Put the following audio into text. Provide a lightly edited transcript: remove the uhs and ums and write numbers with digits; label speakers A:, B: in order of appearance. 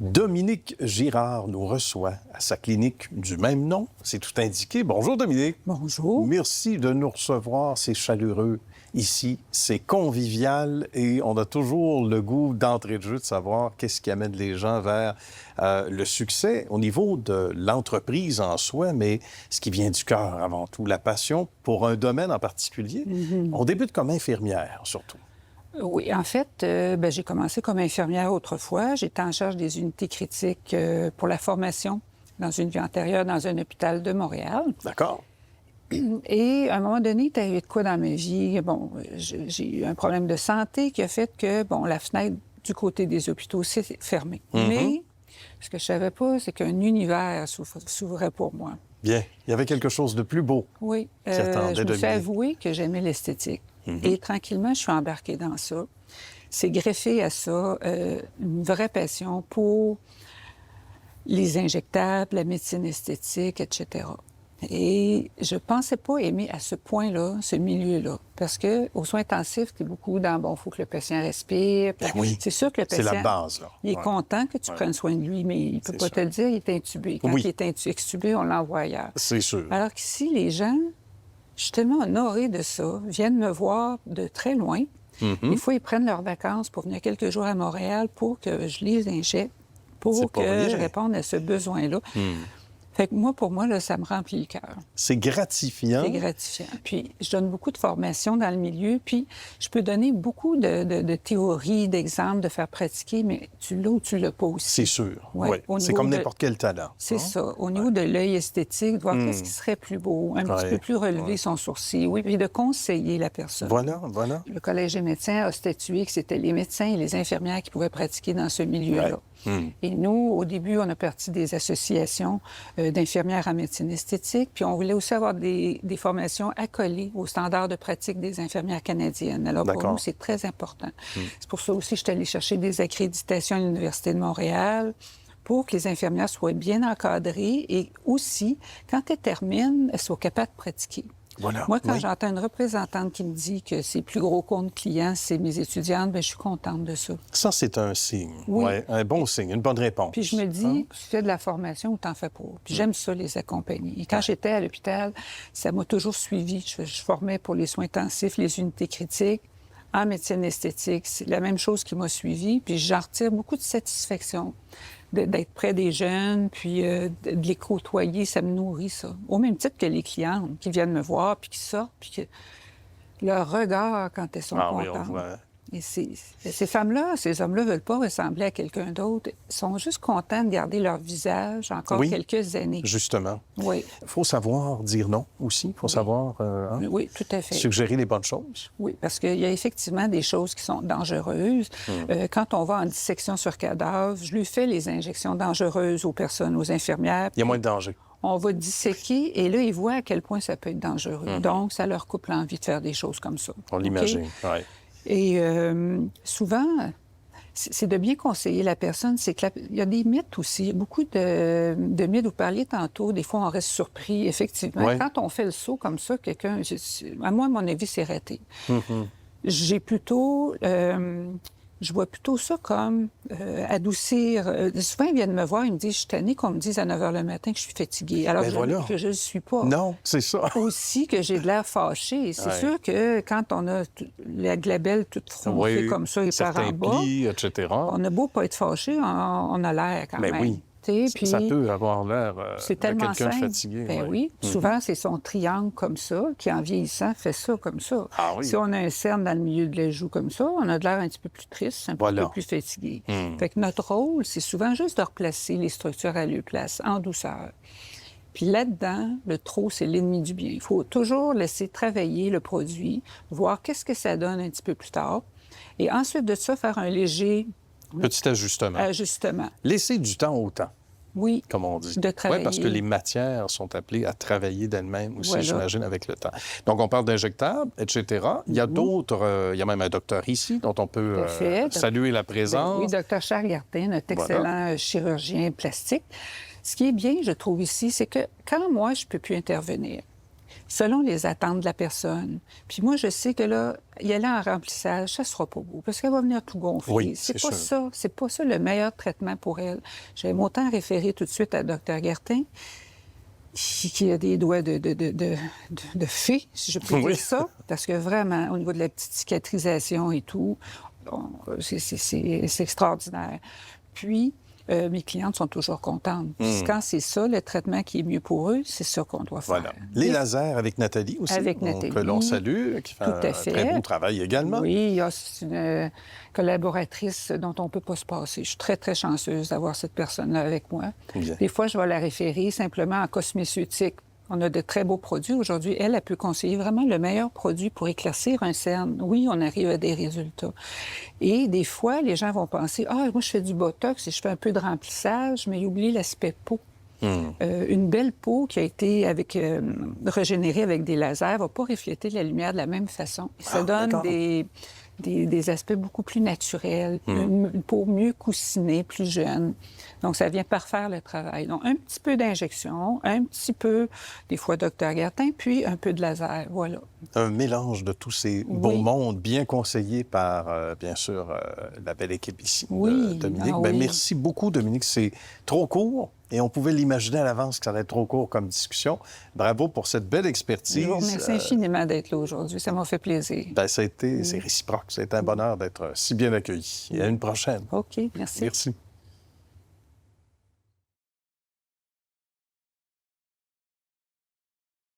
A: Dominique Girard nous reçoit à sa clinique du même nom. C'est tout indiqué. Bonjour, Dominique.
B: Bonjour.
A: Merci de nous recevoir. C'est chaleureux ici. C'est convivial et on a toujours le goût d'entrée de jeu de savoir qu'est-ce qui amène les gens vers le succès au niveau de l'entreprise en soi, mais ce qui vient du cœur avant tout, la passion pour un domaine en particulier. On débute comme infirmière, surtout.
B: Oui, en fait, j'ai commencé comme infirmière autrefois. J'étais en charge des unités critiques pour la formation dans une vie antérieure dans un hôpital de Montréal.
A: D'accord.
B: Et à un moment donné, il y a eu de quoi dans ma vie? Bon, j'ai eu un problème de santé qui a fait que, la fenêtre du côté des hôpitaux s'est fermée. Mais ce que je savais pas, c'est qu'un univers s'ouvrait pour moi.
A: Bien. Il y avait quelque chose de plus beau.
B: Oui.
A: Qui attendait
B: Je me suis
A: Dominique.
B: avoué que j'aimais l'esthétique. Et tranquillement, je suis embarquée dans ça. C'est greffé à ça une vraie passion pour les injectables, la médecine esthétique, etc. Et je pensais pas aimer à ce point-là, ce milieu-là. Parce qu'aux soins intensifs, c'est beaucoup dans, il faut que le patient respire.
A: Ben oui.
B: C'est sûr que le patient,
A: C'est la base, là.
B: il est
A: Ouais.
B: content que tu prennes soin de lui, mais il peut
A: C'est
B: pas
A: sûr.
B: te le dire, il est intubé. Quand
A: Oui.
B: il est extubé, on l'envoie ailleurs.
A: C'est sûr.
B: Alors qu'ici, les gens, je suis tellement honorée de ça, viennent me voir de très loin. Des fois, ils prennent leurs vacances pour venir quelques jours à Montréal pour que je les injecte,
A: C'est
B: pour
A: pas
B: que
A: rien.
B: je réponde à ce besoin-là. Fait que pour moi, là, ça me remplit le cœur.
A: C'est gratifiant.
B: C'est gratifiant. Puis, je donne beaucoup de formations dans le milieu, puis je peux donner beaucoup de théories, d'exemples, de faire pratiquer, mais tu l'as ou tu l'as pas aussi.
A: C'est sûr.
B: Ouais.
A: Oui.
B: Au
A: C'est
B: niveau
A: comme
B: de-
A: n'importe quel talent.
B: C'est
A: hein?
B: ça. Au niveau de l'œil esthétique, de voir qu'est-ce qui serait plus beau, un petit
A: Ouais.
B: peu plus relever son sourcil, oui, puis de conseiller la personne.
A: Voilà, voilà.
B: Le Collège des médecins a statué que c'était les médecins et les infirmières qui pouvaient pratiquer dans ce milieu-là. Et nous, au début, on a parti des associations d'infirmières en médecine esthétique, puis on voulait aussi avoir des formations accolées aux standards de pratique des infirmières canadiennes. Alors, pour
A: D'accord.
B: nous, c'est très important. C'est pour ça aussi que je suis allée chercher des accréditations à l'Université de Montréal pour que les infirmières soient bien encadrées et aussi, quand elles terminent, elles soient capables de pratiquer.
A: Voilà.
B: Moi, quand
A: Oui.
B: j'entends une représentante qui me dit que ses plus gros comptes clients, c'est mes étudiantes, bien, je suis contente de ça.
A: Ça, c'est un signe.
B: Oui.
A: Ouais, un bon signe, une bonne réponse.
B: Puis je me dis, tu fais de la formation ou t'en fais pas. Puis j'aime ça, les accompagner. Et quand j'étais à l'hôpital, ça m'a toujours suivi. Je formais pour les soins intensifs, les unités critiques, en médecine esthétique. C'est la même chose qui m'a suivi. Puis j'en retire beaucoup de satisfaction d'être près des jeunes, puis de les côtoyer, ça me nourrit, ça. Au même titre que les clientes qui viennent me voir, puis qui sortent, puis que leur regard quand elles sont
A: Ah oui, on
B: contentes.
A: voit.
B: Et ces femmes-là, ces hommes-là ne veulent pas ressembler à quelqu'un d'autre. Ils sont juste contents de garder leur visage encore
A: Oui.
B: quelques années.
A: Justement.
B: Oui,
A: Il faut savoir dire non aussi. Il faut savoir
B: oui, tout à fait.
A: suggérer les bonnes choses.
B: Oui, parce qu'il y a effectivement des choses qui sont dangereuses. Quand on va en dissection sur cadavre, je lui fais les injections dangereuses aux personnes, aux infirmières.
A: Il y a moins de danger.
B: On va disséquer et là, ils voient à quel point ça peut être dangereux. Donc, ça leur coupe l'envie de faire des choses comme ça.
A: On
B: OK?
A: l'imagine. Ouais.
B: Et souvent, c'est de bien conseiller la personne. C'est que il y a des mythes aussi. Il y a beaucoup de mythes. Vous parliez tantôt, des fois, on reste surpris. Effectivement,
A: Ouais.
B: quand on fait le saut comme ça, à moi, à mon avis, c'est raté. J'ai plutôt... je vois plutôt ça comme adoucir. Souvent, ils viennent me voir, ils me disent, je suis tannée qu'on me dise à 9 h le matin que je suis fatiguée. Alors
A: Ben voilà.
B: que je ne le suis pas.
A: Non, c'est ça.
B: Aussi que j'ai de l'air fâchée. C'est
A: Ouais.
B: sûr que quand on a la glabelle toute froncée
A: Oui,
B: comme ça et par
A: certains
B: en bas,
A: plis, etc.
B: on a beau pas être fâché, on a l'air quand
A: Ben
B: même.
A: oui.
B: Tu sais, puis
A: Ça peut avoir l'air
B: c'est
A: de
B: tellement
A: quelqu'un de
B: simple.
A: fatigué.
B: Ben
A: ouais.
B: oui. Souvent, c'est son triangle comme ça qui, en vieillissant, fait ça comme ça.
A: Ah oui.
B: Si on a un cerne dans le milieu de la joue comme ça, on a de l'air un petit peu plus triste, un
A: Voilà.
B: peu plus fatigué. Fait que notre rôle, c'est souvent juste de replacer les structures à leur place, en douceur. Puis là-dedans, le trop, c'est l'ennemi du bien. Il faut toujours laisser travailler le produit, voir qu'est-ce que ça donne un petit peu plus tard. Et ensuite de ça, faire un léger
A: Petit ajustement.
B: ajustement.
A: Laisser du temps au temps,
B: Oui.
A: comme on dit.
B: De travailler.
A: Oui, parce que les matières sont appelées à travailler d'elles-mêmes aussi,
B: Voilà.
A: j'imagine, avec le temps. Donc, on parle d'injectables, etc. Il y a d'autres... il y a même un docteur ici dont on peut
B: Tout à fait.
A: saluer la
B: Ben
A: présence.
B: oui, Dr. Charles Gartin, notre excellent chirurgien plastique. Ce qui est bien, je trouve ici, c'est que quand moi, je ne peux plus intervenir, selon les attentes de la personne. Puis moi, je sais que là, y aller en remplissage, ça sera pas beau, parce qu'elle va venir tout gonfler.
A: Oui,
B: c'est
A: c'est
B: pas
A: sûr.
B: ça. C'est pas ça le meilleur traitement pour elle. J'aime autant référer tout de suite à Dr Gertin, qui a des doigts de fée, si je peux
A: Oui.
B: dire ça, parce que vraiment, au niveau de la petite cicatrisation et tout, bon, c'est extraordinaire. Puis, mes clientes sont toujours contentes. Puis quand c'est ça, le traitement qui est mieux pour eux, c'est ça qu'on doit faire.
A: Voilà. Les lasers avec Nathalie aussi,
B: Avec
A: donc,
B: Nathalie.
A: que l'on salue, qui fait
B: Tout à
A: un
B: fait.
A: très beau travail également.
B: Oui, c'est une collaboratrice dont on ne peut pas se passer. Je suis très, très chanceuse d'avoir cette personne-là avec moi.
A: Bien.
B: Des fois, je vais la référer simplement en cosméceutique. On a de très beaux produits. Aujourd'hui, elle peut conseiller vraiment le meilleur produit pour éclaircir un cerne. Oui, on arrive à des résultats. Et des fois, les gens vont penser, « Ah, moi, je fais du Botox et je fais un peu de remplissage, mais ils oublient l'aspect peau. Une belle peau qui a été régénérée avec des lasers ne va pas refléter la lumière de la même façon. Ça donne
A: d'accord.
B: des aspects beaucoup plus naturels, une peau mieux coussinée, plus jeune. Donc, ça vient parfaire le travail. Donc, un petit peu d'injection, un petit peu, des fois, Dr Gertin, puis un peu de laser. Voilà.
A: Un mélange de tous ces beaux
B: Oui.
A: mondes, bien conseillés par, bien sûr, la belle équipe ici de
B: Oui,
A: Dominique.
B: ah
A: Ben,
B: oui.
A: merci beaucoup, Dominique. C'est trop court et on pouvait l'imaginer à l'avance que ça allait être trop court comme discussion. Bravo pour cette belle expertise.
B: Je vous remercie infiniment d'être là aujourd'hui. Ça m'a fait plaisir.
A: Ben, c'est réciproque. C'est un bonheur d'être si bien accueilli. Et à une prochaine.
B: OK, merci.
A: Merci.